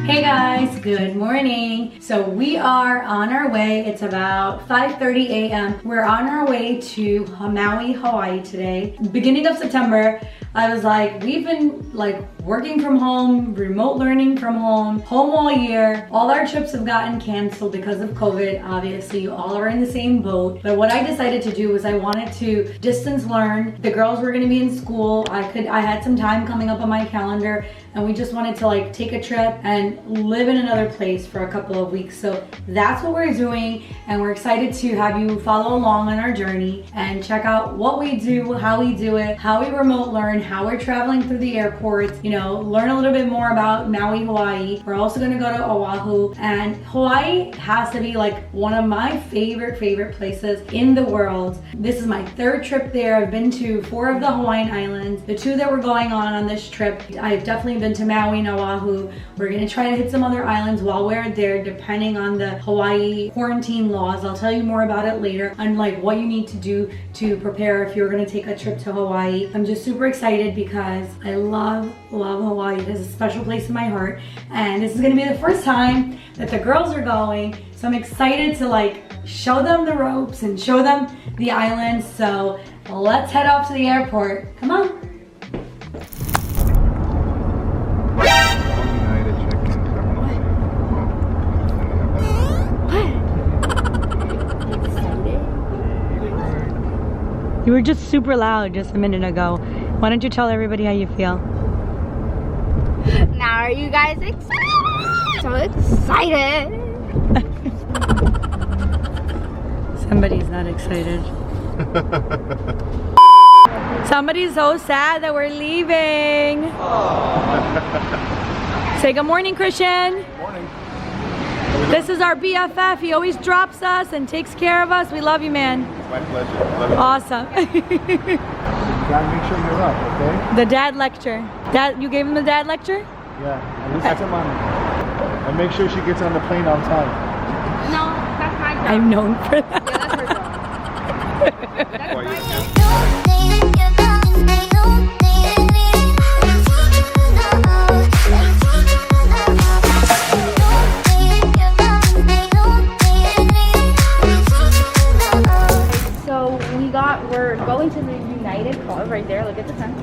Hey guys, good morning. So we are on our way. It's about 5:30 a.m. We're on our way to Maui, Hawaii today. Beginning of September, I was like, we've been like working from home, remote learning from home all year. All our trips have gotten canceled because of COVID. Obviously, you all are in the same boat. But what I decided to do was I wanted to distance learn. The girls were gonna be in school. I had some time coming up on my calendar, and we just wanted to like take a trip and live in another place for a couple of weeks. So that's what we're doing, and we're excited to have you follow along on our journey and check out what we do, how we do it, how we remote learn, how we're traveling through the airports, you know, learn a little bit more about Maui, Hawaii. We're also gonna go to Oahu, and Hawaii has to be like one of my favorite places in the world. This is my third trip there. I've been to 4 of the Hawaiian islands. The 2 that we're going on this trip, I've definitely been to Maui and Oahu. We're gonna try to hit some other islands while we're there, depending on the Hawaii quarantine laws. I'll tell you more about it later, on like what you need to do to prepare if you're gonna take a trip to Hawaii. I'm just super excited because I love Hawaii. It has a special place in my heart, and this is gonna be the first time that the girls are going, so I'm excited to like show them the ropes and show them the islands. So let's head off to the airport. Come on. You were just super loud just a minute ago. Why don't you tell everybody how you feel? Now are you guys excited? So excited! Somebody's not excited. Somebody's so sad that we're leaving. Say good morning, Christian. Good morning. This is our BFF. He always drops us and takes care of us. We love you, man. It's my pleasure. Love you. Awesome. Gotta make sure you're up, okay? The dad lecture. Dad, you gave him the dad lecture? Yeah, listen to mommy. And make sure she gets on the plane on time. No, that's my job. I'm known for that. Yeah, that's her job. That's my job. We're going to the United Club right there. Look at the sun.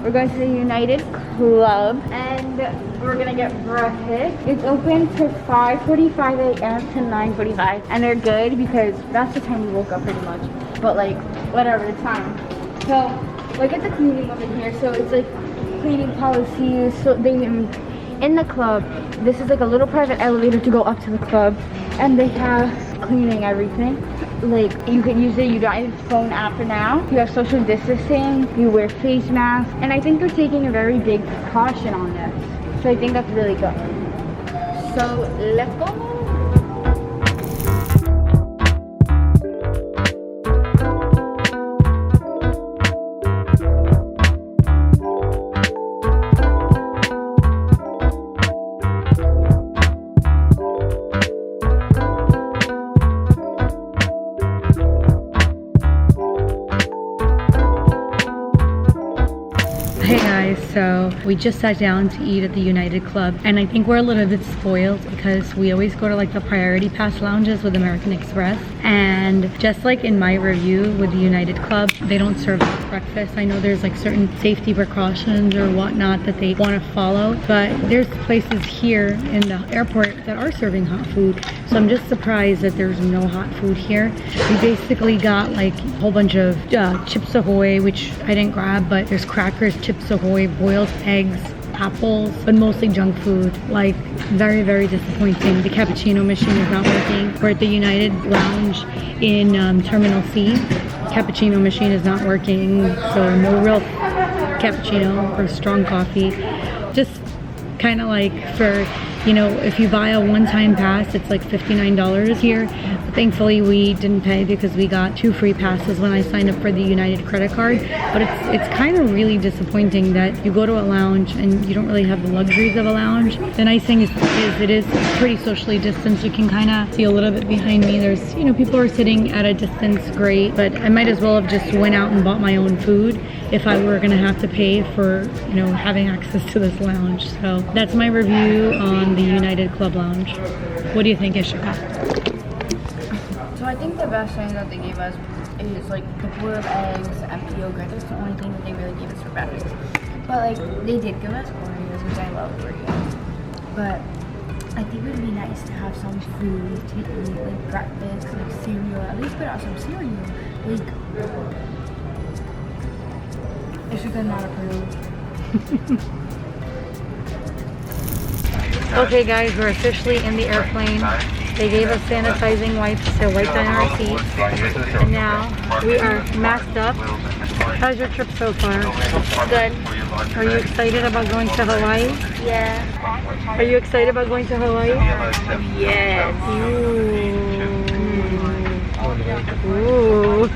We're going to the United Club, and we're gonna get breakfast. It's open to 5:45 a.m. to 9:45, and they're good because that's the time we woke up pretty much. But like whatever the time. So look at the cleaning over here. So it's like cleaning policies. So they in the club. This is like a little private elevator to go up to the club, and they have cleaning everything. Like you can use the United phone app now. You have social distancing, you wear face masks, and I think they're taking a very big precaution on this. So I think that's really good. So let's go. Hey guys, so we just sat down to eat at the United Club, and I think we're a little bit spoiled because we always go to like the priority pass lounges with American Express, and just like in my review with the United Club, they don't serve breakfast. I know there's like certain safety precautions or whatnot that they want to follow, but there's places here in the airport that are serving hot food, so I'm just surprised that there's no hot food here. We basically got like a whole bunch of Chips Ahoy, which I didn't grab, but there's crackers, Chips Ahoy, boiled eggs, apples, but mostly junk food. Like very disappointing. The cappuccino machine is not working. We're at the United Lounge in Terminal C. Cappuccino machine is not working, so no real cappuccino or strong coffee. Just kind of like for, you know, if you buy a one-time pass, it's like $59 here. But thankfully we didn't pay because we got 2 free passes when I signed up for the United credit card. But it's kind of really disappointing that you go to a lounge and you don't really have the luxuries of a lounge. The nice thing is it is pretty socially distanced. You can kind of see a little bit behind me. There's, you know, people are sitting at a distance, great. But I might as well have just went out and bought my own food if I were gonna have to pay for, you know, having access to this lounge. So that's my review on the United Club Lounge. What do you think, Ishika? So I think the best thing that they gave us is like the boiled eggs, empty yogurt. That's the only thing that they really gave us for breakfast. But like they did give us Oreos, which I love Oreos. But I think it would be nice to have some food to eat, like breakfast, like cereal. At least put out some cereal. Like, Ishika not approved. Okay guys, we're officially in the airplane. They gave us sanitizing wipes to wipe down our seats. And now we are masked up. How's your trip so far? Good. Are you excited about going to Hawaii? Yeah. Are you excited about going to Hawaii? Yes. Ooh.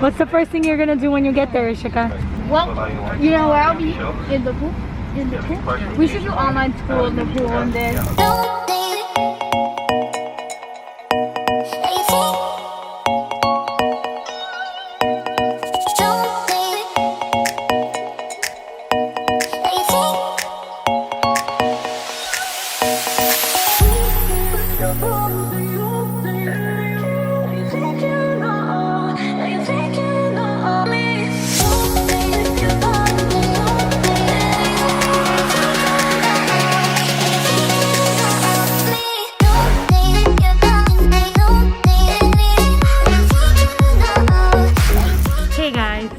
What's the first thing you're gonna do when you get there, Ishika? Well, you know where I'll be? In the pool. In the pool. We should do online school in the pool one day.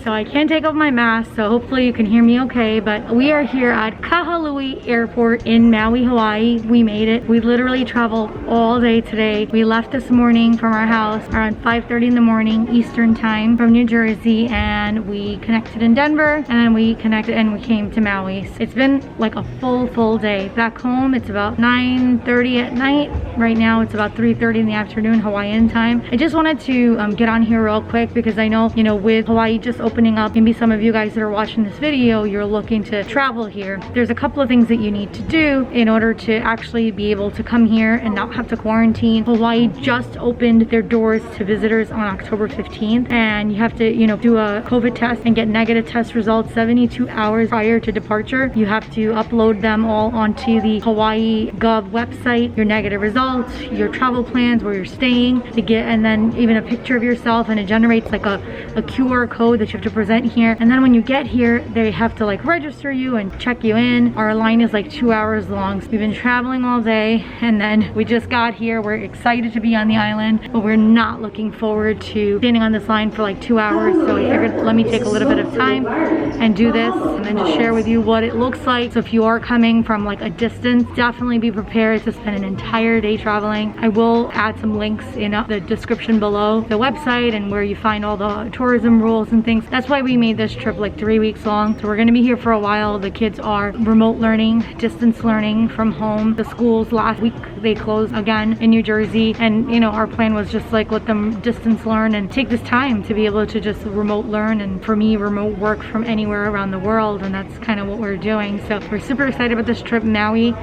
So I can't take off my mask, so hopefully you can hear me okay, but we are here at Kahului Airport in Maui, Hawaii. We made it. We literally traveled all day today. We left this morning from our house around 5:30 in the morning Eastern time from New Jersey, and we connected in Denver, and then we connected and we came to Maui. It's been like a full day. Back home it's about 9:30 at night. Right now it's about 3:30 in the afternoon Hawaiian time. I just wanted to get on here real quick because I know, with Hawaii just opening up, maybe some of you guys that are watching this video, you're looking to travel here. There's a couple of things that you need to do in order to actually be able to come here and not have to quarantine. Hawaii just opened their doors to visitors on October 15th, and you have to, do a COVID test and get negative test results 72 hours prior to departure. You have to upload them all onto the Hawaii Gov website, your negative results, your travel plans, where you're staying, and then even a picture of yourself, and it generates like a QR code that you have to present here. And then when you get here, they have to register you and check you in. Our line is 2 hours long. So we've been traveling all day, and then we just got here. We're excited to be on the island, but we're not looking forward to standing on this line for 2 hours. So I figured let me take a little bit of time and do this, and then just share with you what it looks like. So if you are coming from a distance, definitely be prepared to spend an entire day traveling. I will add some links in the description below, the website and where you find all the tourism rules and things. That's why we made this trip 3 weeks long. So we're gonna be here for a while. The kids are remote learning, distance learning from home. The schools last week, they closed again in New Jersey. And our plan was just let them distance learn and take this time to be able to just remote learn. And for me, remote work from anywhere around the world. And that's kind of what we're doing. So we're super excited about this trip. Maui,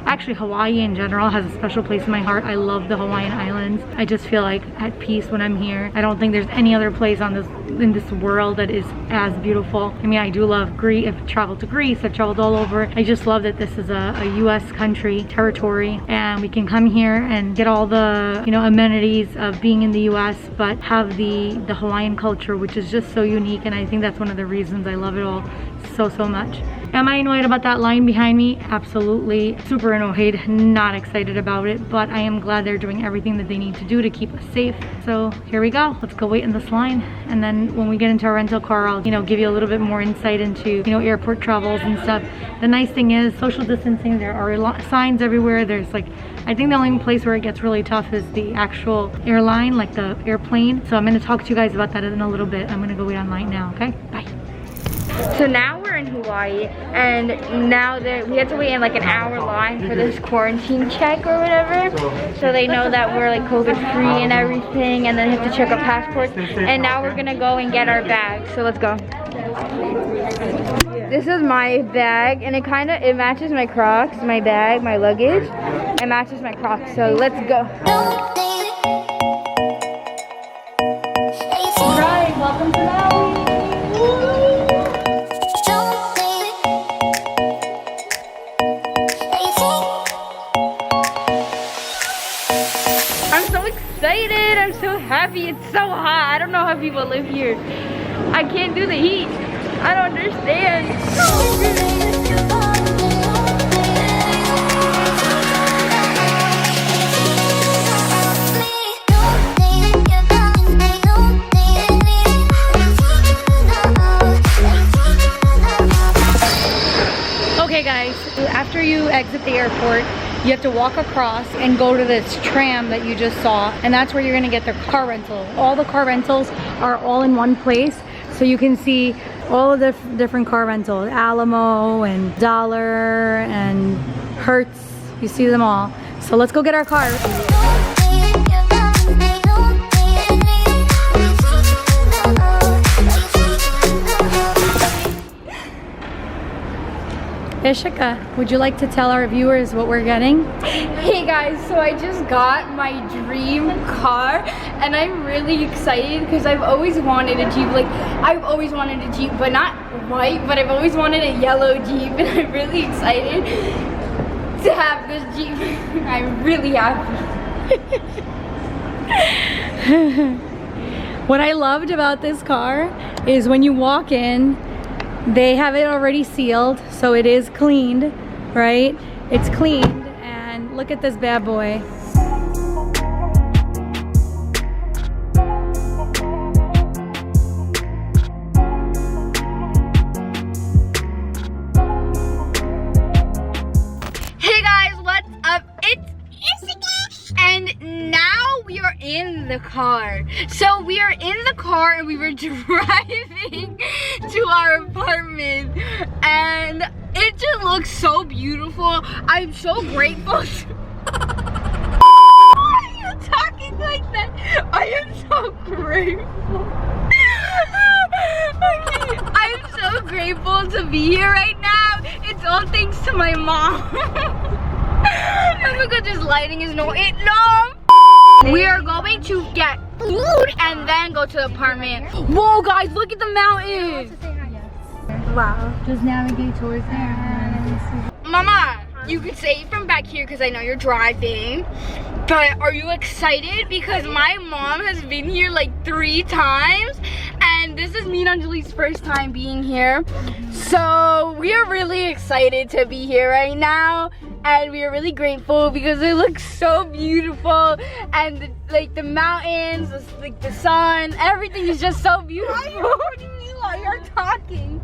actually Hawaii in general, has a special place in my heart. I love the Hawaiian Islands. I just feel at peace when I'm here. I don't think there's any other place in this world that is as beautiful. I mean, I do love Greece. I've traveled to Greece. I've traveled all over. I just love that this is a US country, territory, and we can come here and get all the amenities of being in the US, but have the Hawaiian culture, which is just so unique. And I think that's one of the reasons I love it all so much. Am I annoyed about that line behind me? Absolutely. Super annoyed, not excited about it, but I am glad they're doing everything that they need to do to keep us safe. So here we go. Let's go wait in this line, and then when we get into our rental car, I'll give you a little bit more insight into airport travels and stuff. The nice thing is social distancing. There are signs everywhere. There's I think the only place where it gets really tough is the actual airline, the airplane. So I'm going to talk to you guys about that in a little bit. I'm going to go wait online now. Okay, bye. So now we're in Hawaii, and now we have to wait in an hour line for this quarantine check or whatever. So they know that we're COVID free and everything, and then have to check our passports. And now we're gonna go and get our bags. So let's go. This is my bag, and it matches my Crocs, my bag, my luggage. It matches my Crocs. So let's go. Right, welcome to Maui. happy. It's so hot. I don't know how people live here. I can't do the heat. I don't understand. Okay guys, after you exit the airport, you have to walk across and go to this tram that you just saw, and that's where you're gonna get the car rental. All the car rentals are all in one place, so you can see all of the different car rentals, Alamo and Dollar and Hertz. You see them all. So let's go get our car. Ishika, would you like to tell our viewers what we're getting? Hey guys, so I just got my dream car and I'm really excited because I've always wanted a Jeep. Like, I've always wanted a Jeep, but not white, but I've always wanted a yellow Jeep, and I'm really excited to have this Jeep. I'm really happy. What I loved about this car is when you walk in, they have it already sealed, so it is cleaned, right? It's cleaned, and look at this bad boy. Hey guys, what's up? It's Jessica, and now we are in the car. So we are in the car and we were driving to our apartment, and it just looks so beautiful. I'm so grateful. Why are you talking like that? I am so grateful. I'm so grateful to be here right now. It's all thanks to my mom. And look at this lighting is no. We are going to get food and then go to the apartment. Whoa guys, look at the mountains. Wow. Just navigate towards there. Mama, you could say it from back here because I know you're driving. But are you excited? Because my mom has been here like 3 times. And this is me and Anjali's first time being here. So we are really excited to be here right now. And we are really grateful because it looks so beautiful. And the mountains, like the sun, everything is just so beautiful. What do you mean while you're talking?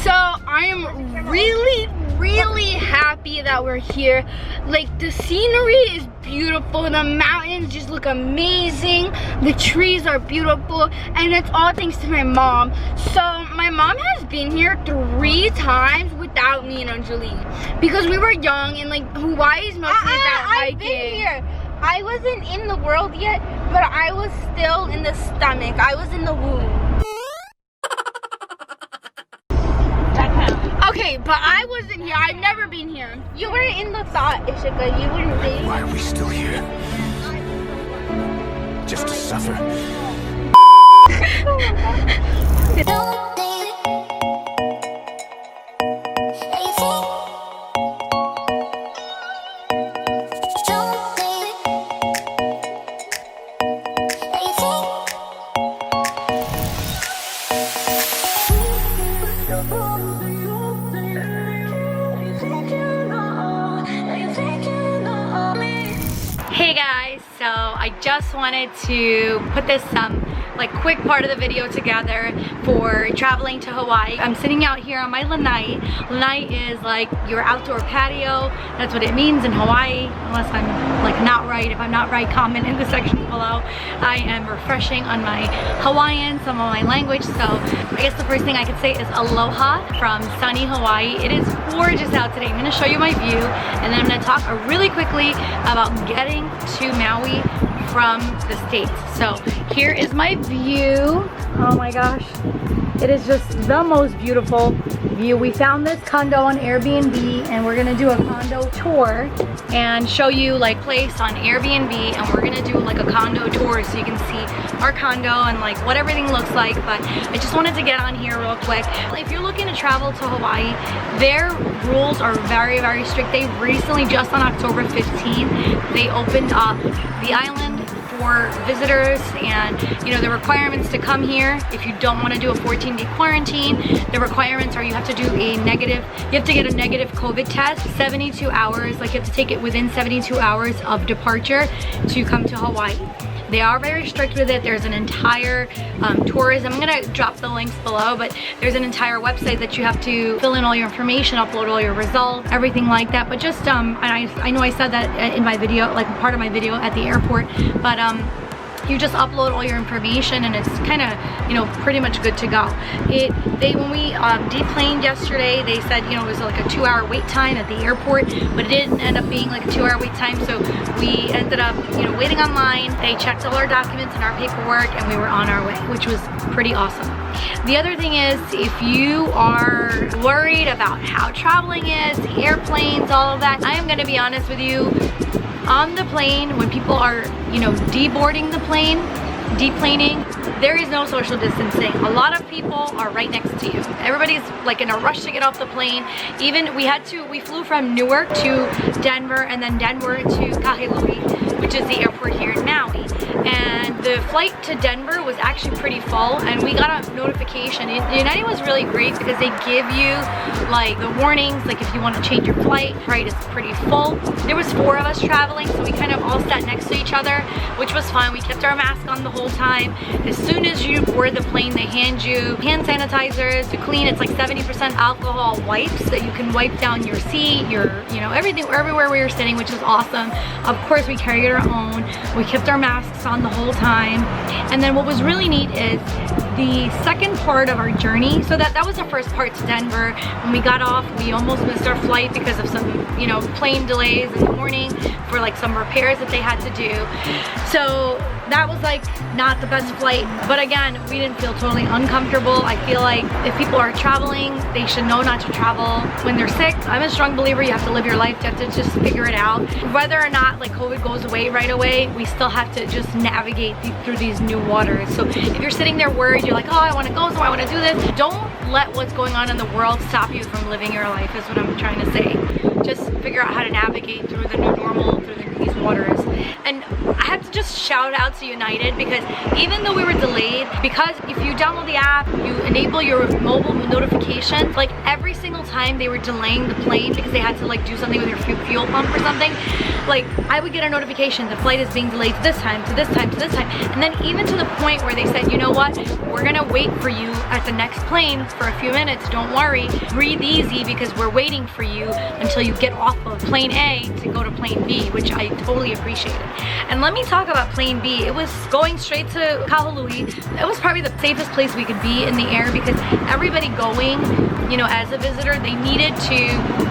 So I am really happy that we're here. Like, the scenery is beautiful, the mountains just look amazing, the trees are beautiful, and it's all thanks to my mom. So my mom has been here 3 times without me and Anjali because we were young, and like Hawaii is mostly about hiking. I've been here. I wasn't in the world yet, but I was still in the stomach. I was in the womb. Okay, but I wasn't here. I've never been here. You were in the thought, Ishika. You wouldn't be. Why are we still here? Just to suffer? Hey guys, so I just wanted to put this like quick part of the video together for traveling to Hawaii. I'm sitting out here on my lanai. Lanai is like your outdoor patio. That's what it means in Hawaii, unless I'm like not right. If I'm not right, comment in the section below. I am refreshing on my Hawaiian, some of my language, so I guess the first thing I could say is aloha from sunny Hawaii. It is gorgeous out today. I'm gonna show you my view, and then I'm gonna talk really quickly about getting to Maui from the States. So here is my view. Oh my gosh, it is just the most beautiful. view. We found this condo on Airbnb and we're gonna do a condo tour and show you like place on Airbnb, and we're gonna do like a condo tour so you can see our condo and like what everything looks like. But I just wanted to get on here real quick. If you're looking to travel to Hawaii, their rules are very, very strict. They recently, just on October 15th, they opened up the island for visitors, and you know the requirements to come here. If you don't want to do a 14-day quarantine, the requirements are you have to do a negative, you have to get a negative COVID test 72 hours, like you have to take it within 72 hours of departure to come to Hawaii. They are very strict with it. There's an entire tourism, I'm gonna drop the links below, but there's an entire website that you have to fill in all your information, upload all your results, everything like that. But just, and I know I said that in my video, like part of my video at the airport, but you just upload all your information and it's kind of, you know, pretty much good to go. When we deplaned yesterday, they said, you know, it was like a 2-hour wait time at the airport, but it didn't end up being like a 2-hour wait time. So we ended up, you know, waiting online. They checked all our documents and our paperwork, and we were on our way, which was pretty awesome. The other thing is, if you are worried about how traveling is, the airplanes, all of that, I am going to be honest with you. On the plane, when people are, you know, deboarding the plane, deplaning, there is no social distancing. A lot of people are right next to you. Everybody's like in a rush to get off the plane. Even we flew from Newark to Denver, and then Denver to Kahului, which is the airport here in Maui. And the flight to Denver was actually pretty full, and we got a notification. United was really great because they give you like the warnings, like if you want to change your flight, right, it's pretty full. There was 4 of us traveling, so we kind of all sat next to each other, which was fun. We kept our mask on the whole time. As soon as you board the plane, they hand you hand sanitizers to clean. It's like 70% alcohol wipes that you can wipe down your seat, your, you know, everything, everywhere we were sitting, which is awesome. Of course, we carried our own. We kept our masks on the whole time. And then what was really neat is the second part of our journey. So that was the first part to Denver. When we got off, we almost missed our flight because of some, you know, plane delays in the morning for like some repairs that they had to do. So that was like not the best flight, but again, we didn't feel totally uncomfortable. I feel like if people are traveling, they should know not to travel when they're sick. I'm a strong believer you have to live your life, you have to just figure it out. Whether or not like COVID goes away right away, we still have to just navigate through these new waters. So if you're sitting there worried, you're like, oh, I want to go somewhere, I want to do this, don't let what's going on in the world stop you from living your life, is what I'm trying to say. Just figure out how to navigate through the new normal, through these waters. And I have to just shout out to United, because even though we were delayed, because if you download the app, you enable your mobile notifications, like every single time they were delaying the plane because they had to like do something with their fuel pump or something, like I would get a notification, the flight is being delayed to this time, to this time, to this time. And then even to the point where they said, you know what, we're gonna wait for you at the next plane for a few minutes, don't worry, breathe easy, because we're waiting for you until you get off of plane A to go to plane B, which I totally appreciated. And let me talk about plane B. It was going straight to Kahului. It was probably the safest place we could be in the air, because everybody going, you know, as a visitor, they needed to,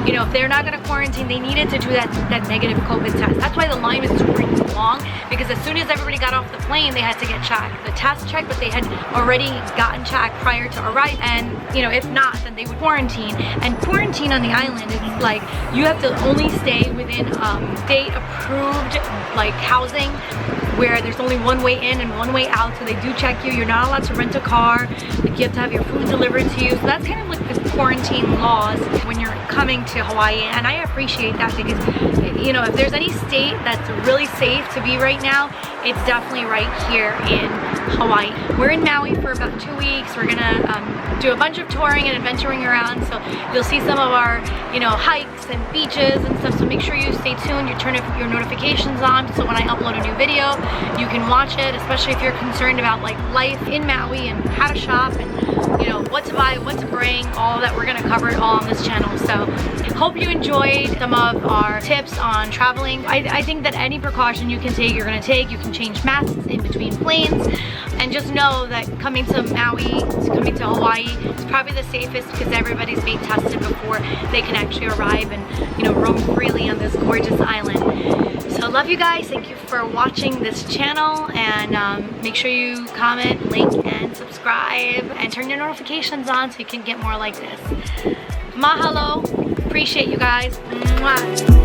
you know, if they're not gonna quarantine, they needed to do that negative COVID test. That's why the line was super long, because as soon as everybody got off the plane, they had to get checked. The test checked, but they had already gotten checked prior to arrival. And, you know, if not, then they would quarantine. And quarantine on the island is like, you have to only stay within state approved like housing, where there's only one way in and one way out, so they do check you. You're not allowed to rent a car, like you have to have your food delivered to you. So that's kind of like the quarantine laws when you're coming to Hawaii, and I appreciate that, because, you know, if there's any state that's really safe to be right now, it's definitely right here in Hawaii. We're in Maui for about 2 weeks. We're gonna do a bunch of touring and adventuring around, so you'll see some of our, you know, hikes and beaches and stuff. So make sure you stay tuned, you turn your notifications on, so when I upload a new video, you can watch it, especially if you're concerned about like life in Maui and how to shop and, you know, what to buy, what to bring, all that. We're gonna cover it all on this channel. So hope you enjoyed some of our tips on traveling. I think that any precaution you can take, you're gonna take. You can change masks in between planes, and just know that coming to Maui, coming to Hawaii, is probably the safest, because everybody's being tested before they can actually arrive and, you know, roam freely on this gorgeous island. So love you guys. Thank you for watching this channel, and make sure you comment, like, and subscribe, and turn your notifications on so you can get more like this. Mahalo. Appreciate you guys. Mwah.